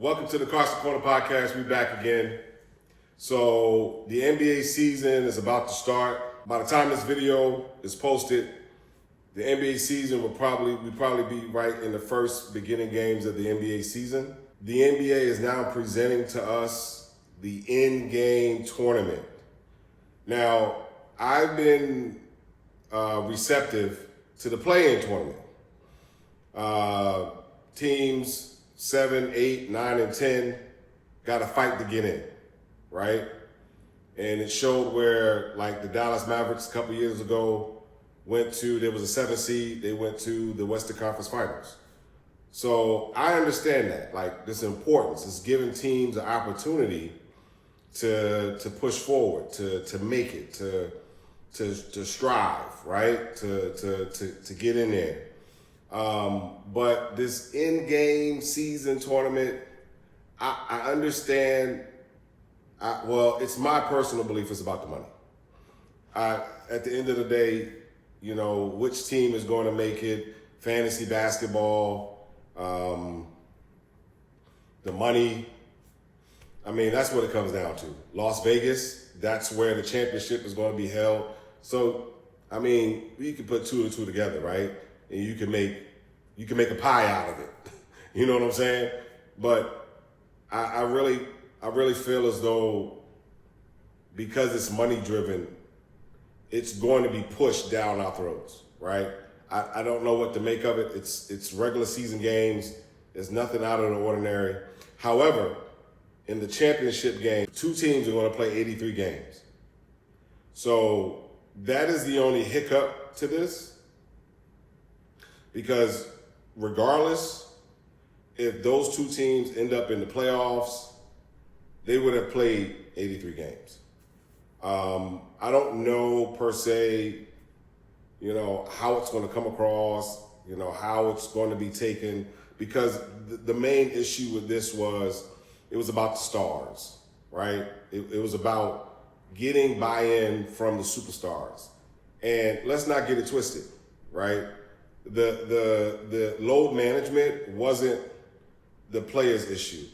Welcome to the Carson Corner Podcast. We're back again. So the NBA season is about to start. By the time this video is posted, the NBA season will probably be right in the first beginning games of the NBA season. The NBA is now presenting to us the in-game tournament. Now, I've been receptive to the play-in tournament. Teams 7, 8, 9, and 10 got to fight to get in, right? And it showed where, like, the Dallas Mavericks a couple years ago there was a 7 seed, they went to the Western Conference Finals. So I understand that, like, this importance. It's giving teams an opportunity to push forward, to make it, to strive, right? To get in there. But this in-game season tournament, I understand. It's my personal belief it's about the money. At the end of the day, you know, which team is going to make it, fantasy basketball, the money. I mean, that's what it comes down to. Las Vegas, that's where the championship is going to be held. So, I mean, you can put two and two together, right? And you can make a pie out of it. You know what I'm saying? But I really feel as though because it's money driven, it's going to be pushed down our throats, right? I don't know what to make of it. It's regular season games. There's nothing out of the ordinary. However, in the championship game, two teams are going to play 83 games. So that is the only hiccup to this. Because regardless, if those two teams end up in the playoffs, they would have played 83 games. I don't know per se, you know, how it's going to come across, you know, how it's going to be taken, because the main issue with this was it was about the stars, right? It was about getting buy-in from the superstars. And let's not get it twisted, right? The load management wasn't the players' issue.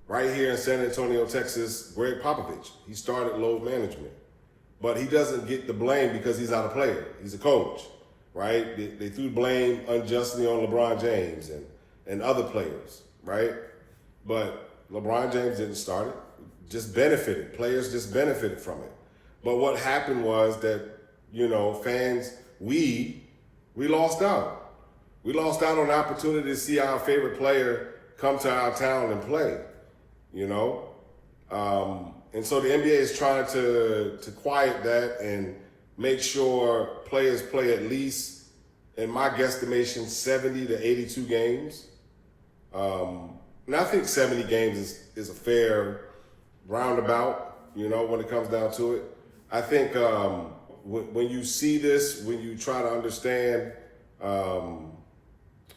Right here in San Antonio, Texas, Greg Popovich, he started load management. But he doesn't get the blame because he's not a player. He's a coach, right? They threw blame unjustly on LeBron James and other players, right? But LeBron James didn't start it, just benefited. Players just benefited from it. But what happened was that, you know, fans, we lost out. We lost out on the opportunity to see our favorite player come to our town and play, you know? And so the NBA is trying to quiet that and make sure players play at least, in my guesstimation, 70 to 82 games. And I think 70 games is a fair roundabout, you know, when it comes down to it. I think when you see this, when you try to understand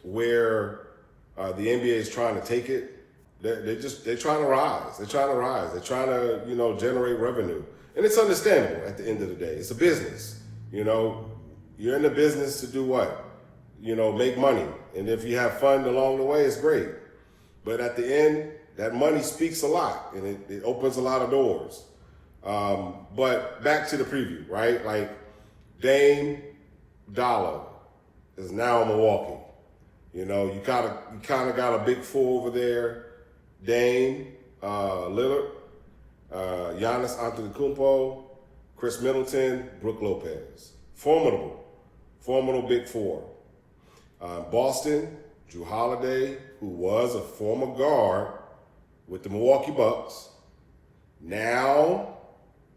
where the NBA is trying to take it, they're trying to rise. They're trying to, you know, generate revenue. And it's understandable at the end of the day. It's a business. You know, you're in the business to do what? You know, make money. And if you have fun along the way, it's great. But at the end, that money speaks a lot and it opens a lot of doors. But back to the preview, right? Like, Dame Dollar is now in Milwaukee. You know, you kind of got a big four over there. Dame, Lillard, Giannis Antetokounmpo, Chris Middleton, Brook Lopez. Formidable big four. Boston, Drew Holiday, who was a former guard with the Milwaukee Bucks. Now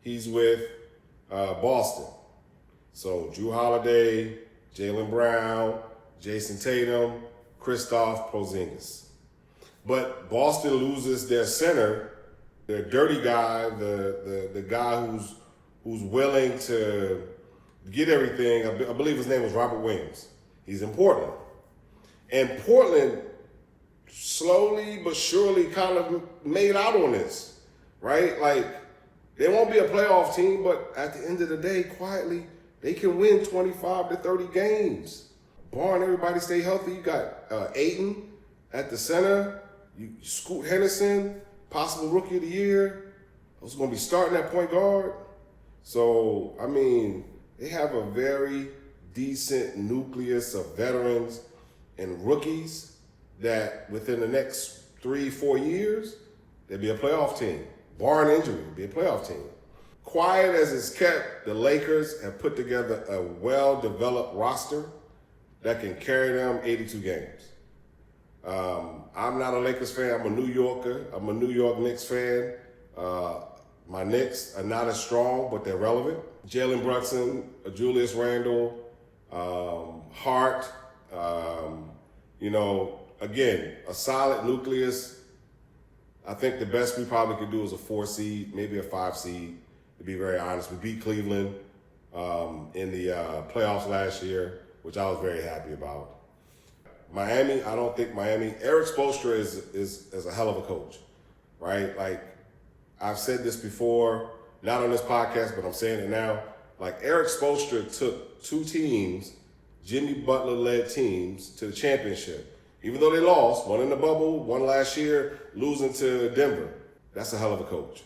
he's with Boston. So Drew Holiday, Jaylen Brown, Jason Tatum, Kristaps Porzingis. But Boston loses their center, their dirty guy, the guy who's willing to get everything. I believe his name was Robert Williams. He's in Portland. And Portland slowly but surely kind of made out on this, right? Like, they won't be a playoff team, but at the end of the day, quietly, they can win 25 to 30 games. Barring everybody stay healthy, you got Ayton at the center. Scoot Henderson, possible rookie of the year, was going to be starting at point guard. So, I mean, they have a very decent nucleus of veterans and rookies that within the next 3-4 years, they'll be a playoff team. Barring injury, they'll be a playoff team. Quiet as it's kept, the Lakers have put together a well-developed roster that can carry them 82 games. I'm not a Lakers fan. I'm a New Yorker. I'm a New York Knicks fan. My Knicks are not as strong, but they're relevant. Jalen Brunson, Julius Randle, Hart, again, a solid nucleus. I think the best we probably could do is a 4 seed, maybe a 5 seed, to be very honest. We beat Cleveland in the playoffs last year, which I was very happy about. Miami, I don't think Miami. Eric Spoelstra is a hell of a coach, right? Like, I've said this before, not on this podcast, but I'm saying it now. Like, Eric Spoelstra took 2 teams, Jimmy Butler-led teams, to the championship. Even though they lost, one in the bubble, one last year, losing to Denver. That's a hell of a coach,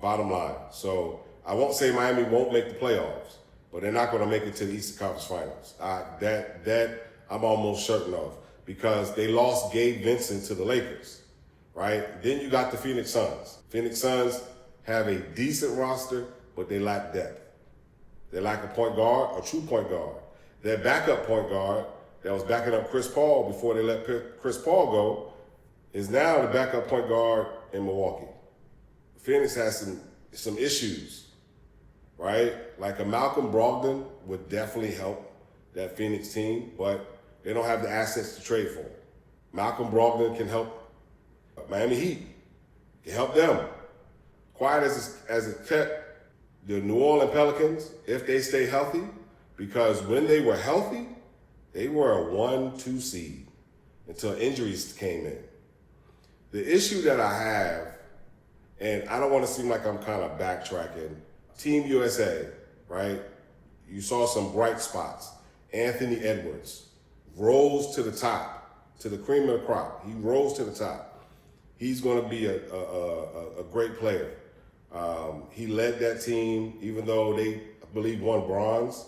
bottom line. So I won't say Miami won't make the playoffs, but they're not going to make it to the Eastern Conference Finals. That I'm almost certain of, because they lost Gabe Vincent to the Lakers, right? Then you got the Phoenix Suns. Phoenix Suns have a decent roster, but they lack depth. They lack a point guard, a true point guard. Their backup point guard that was backing up Chris Paul before they let Chris Paul go is now the backup point guard in Milwaukee. Phoenix has some issues, right? Like a Malcolm Brogdon would definitely help that Phoenix team, but they don't have the assets to trade for. Malcolm Brogdon can help Miami Heat, can help them. Quiet as it kept, the New Orleans Pelicans, if they stay healthy, because when they were healthy, they were a 1-2 seed until injuries came in. The issue that I have, and I don't want to seem like I'm kind of backtracking, Team USA, right? You saw some bright spots. Anthony Edwards rose to the top, to the cream of the crop. He rose to the top. He's going to be a great player. He led that team, even though they, I believe, won bronze.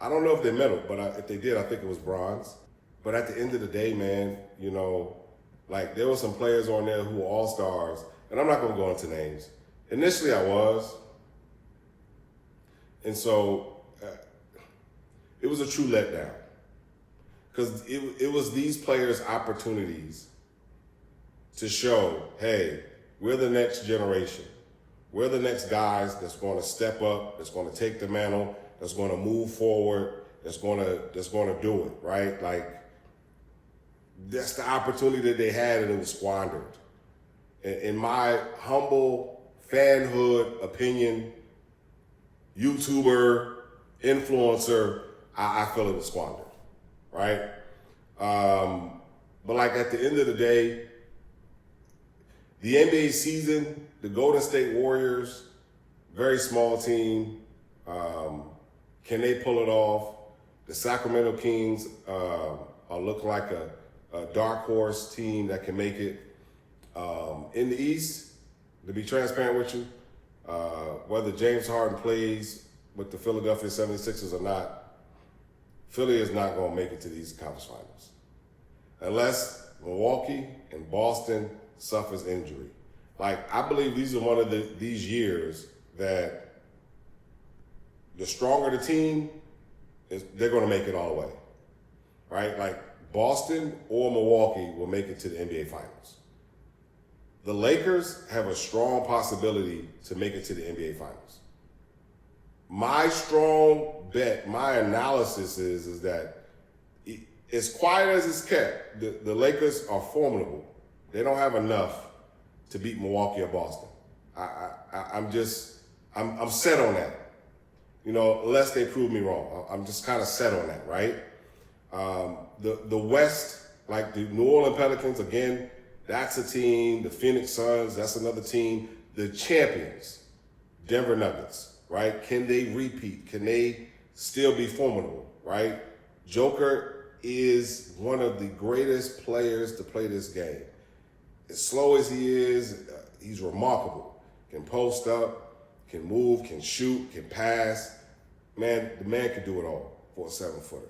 I don't know if they medaled, but if they did, I think it was bronze. But at the end of the day, man, like there were some players on there who were all-stars, and I'm not going to go into names. Initially, I was. And so it was a true letdown, because it was these players' opportunities to show, hey, we're the next generation. We're the next guys that's going to step up, that's going to take the mantle, that's going to move forward, that's going to do it, right? Like, that's the opportunity that they had, and it was squandered. In my humble fanhood opinion, YouTuber, influencer, I feel it was squandered, right? But like at the end of the day, the NBA season, the Golden State Warriors, very small team. Can they pull it off? The Sacramento Kings are looking like a dark horse team that can make it. In the East, to be transparent with you, whether James Harden plays with the Philadelphia 76ers or not, Philly is not going to make it to the Eastern Conference Finals unless Milwaukee and Boston suffers injury. Like, I believe these are one of these years that the stronger the team, they're going to make it all the way, right? Like, Boston or Milwaukee will make it to the NBA Finals. The Lakers have a strong possibility to make it to the NBA Finals. My strong bet, my analysis is that as quiet as it's kept, the Lakers are formidable. They don't have enough to beat Milwaukee or Boston. I'm set on that. Unless they prove me wrong. I'm just kind of set on that, right? The West, like the New Orleans Pelicans, again, that's a team. The Phoenix Suns, that's another team. The champions, Denver Nuggets, right? Can they repeat? Can they still be formidable, right? Joker is one of the greatest players to play this game. as slow as he is, he's remarkable. Can post up, can move, can shoot, can pass. Man, the man can do it all for a 7-footer.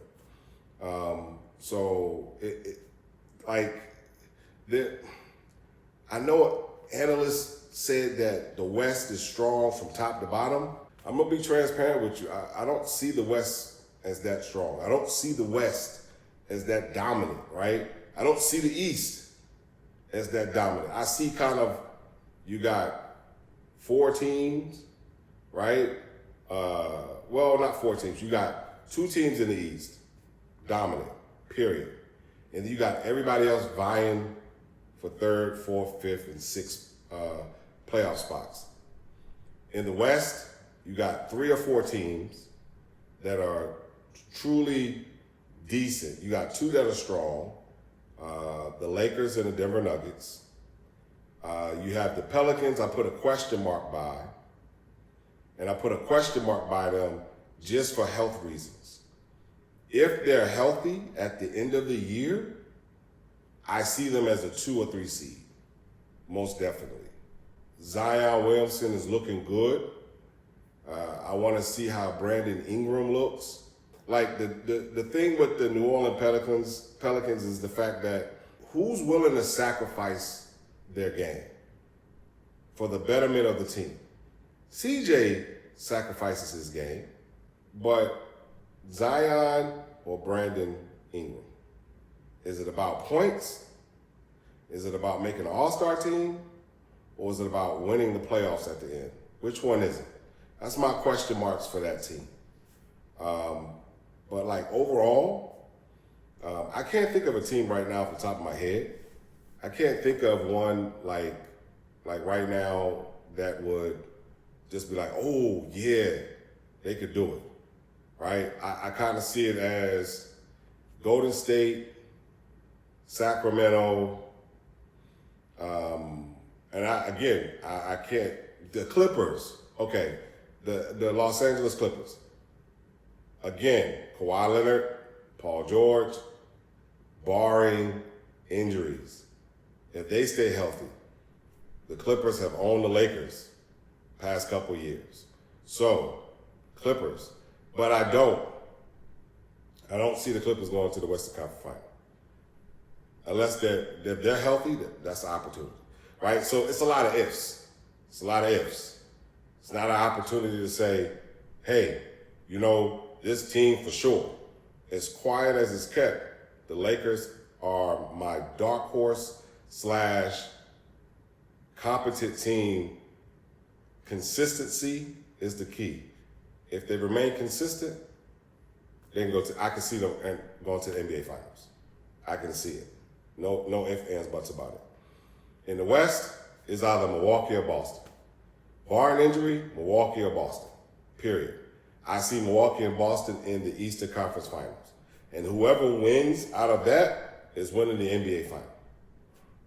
I know analysts said that the West is strong from top to bottom. I'm going to be transparent with you. I don't see the West as that strong. I don't see the West as that dominant, right? I don't see the East as that dominant. I see you got 4 teams, right? Well, not 4 teams. You got 2 teams in the East, dominant, period. And you got everybody else vying for 3rd, 4th, 5th, and 6th playoff spots. In the West, you got 3 or 4 teams that are truly decent. You got 2 that are strong, the Lakers and the Denver Nuggets. You have the Pelicans I put a question mark by, and I put a question mark by them just for health reasons. If they're healthy at the end of the year, I see them as a 2 or 3 seed, most definitely. Zion Williamson is looking good. I want to see how Brandon Ingram looks. Like the thing with the New Orleans Pelicans is the fact that who's willing to sacrifice their game for the betterment of the team? CJ sacrifices his game, but Zion or Brandon Ingram? Is it about points? Is it about making an all-star team? Or is it about winning the playoffs at the end? Which one is it? That's my question marks for that team. But overall, I can't think of a team right now off the top of my head. I can't think of one like right now that would just be like, oh yeah, they could do it, right? I kind of see it as Golden State, Sacramento, and I can't. The Clippers, okay, the Los Angeles Clippers. Again, Kawhi Leonard, Paul George, barring injuries. If they stay healthy, the Clippers have owned the Lakers past couple years. So, Clippers. But I don't see the Clippers going to the Western Conference Final. Unless they're healthy, that's an opportunity, right? So it's a lot of ifs. It's a lot of ifs. It's not an opportunity to say, hey, this team for sure. As quiet as it's kept, the Lakers are my dark horse / competent team. Consistency is the key. If they remain consistent, they can I can see them going to the NBA Finals. I can see it. No ifs, ands, buts about it. In the West, it's either Milwaukee or Boston. Barring injury, Milwaukee or Boston. Period. I see Milwaukee and Boston in the Eastern Conference Finals. And whoever wins out of that is winning the NBA Final.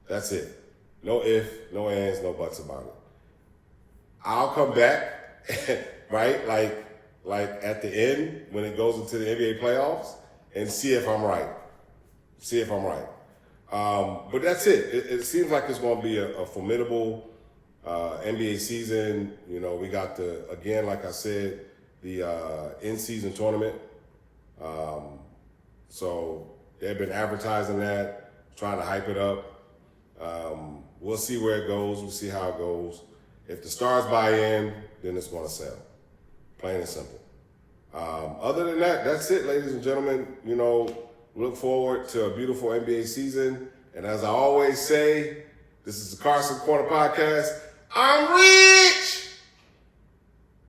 That's it. No ifs, no ands, no buts about it. I'll come back, right? Like at the end when it goes into the NBA playoffs and see if I'm right. But that's it. It seems like it's going to be a formidable NBA season. We got again, like I said, the in-season tournament. So they've been advertising that, trying to hype it up. We'll see where it goes. We'll see how it goes. If the stars buy in, then it's going to sell. Plain and simple. Other than that, that's it, ladies and gentlemen. Look forward to a beautiful NBA season. And as I always say, this is the Carson Corner Podcast. I'm rich!